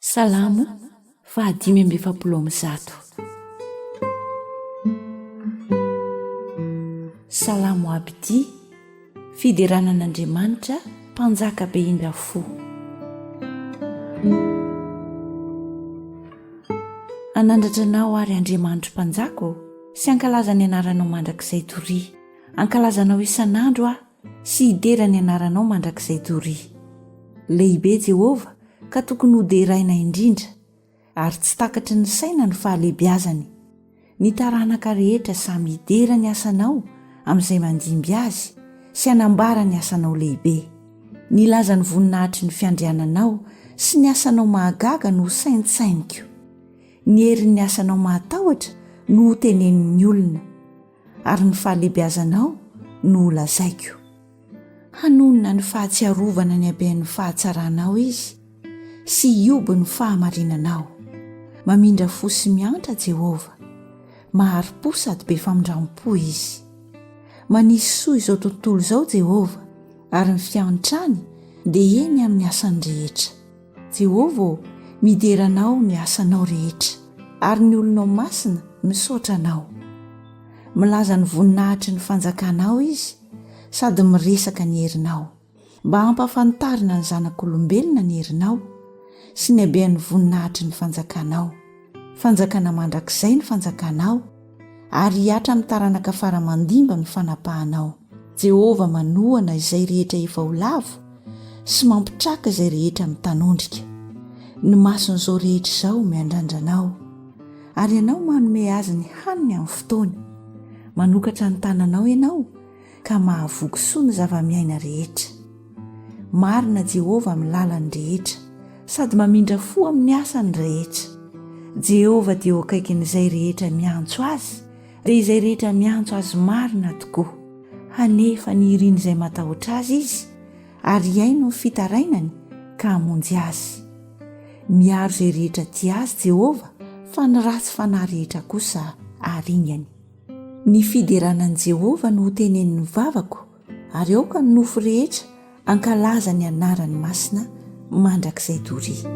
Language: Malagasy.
Salamo fahadimy amby efapolo amby zato. Salamo abidi fideranan'Andriamanitra mpanjaka be indra fo. Anandratra anao ary Andriamanitra mpanjako sy ankalaza ny anaranao mandrakizay toria. Ankalazanao isan'andro aho sy hidera ny anaranao mandrakizay toria. Lehibe Jehova ka tokony hoderaina indrindra ary tsy takatry ny saina ny fahalehibiazany. Ny taranaka rehetra samy hidera ny asanao amin'izay mandimby azy sy anambara ny asanao lehibe. Nilaza ny voninahitry ny fiandriananao sy ny asanao mahagaga no saintsainiko. Ny herin'ny asanao mahatahotra no hotenenin'ny olona ary ny fahalehibiazanao no holazaiko. Hanonona ny fahatsiarovana ny haben'ny fahatsaranao izy sy hioby ny fahamarinanao. Mamindra fo sy miantra Jehova, mahari-po sady be famindram-po izy. Manisy soa izao tontolo izao Jehova ary ny fiantrany dia eny amin'ny asany rehetra. Jehova, mideranao ny asanao rehetra ary ny olonao masina misaotra anao. Milaza ny voninahitry ny fanjakanao izy sady miresaka ny herinao mba hampafantarina ny zanak'olombelona ny herinao sy ny haben'ny voninahitry ny fanjakanao. Fanjakana mandrakizay ny fanjakanao ary hiatra amin'ny taranaka faramandimba ny fanapahanao. Jehova manohana izay rehetra efa ho lavo sy mampitraka izay rehetra mitanondrika. Ny mason'izao rehetra izao miandrandranao ary ianao manome azy ny haniny amin'ny fotoany. Manokatra ny tananao ianao ka mahavoky soa ny zava-miaina rehetra. Marina Jehova amin'ny lalany rehetra sady mamindra fo amin'ny asany rehetra. Jehova dia eo akaikin'izay rehetra miantso azy dia izay rehetra miantso azy marina tokoa. Hanefa ny iriny izay matahotra azy izy ary iaino ny fitarainany ka hamonjy azy. Miaro izay rehetra tia azy Jehova fa ny ratsy fanahy rehetra kosa arinyany. Ny fideranan'i Jehova no hotenenin'ny vavako ary aoka ny nofo rehetra ankalaza ny anarany masina mandrakizay toria.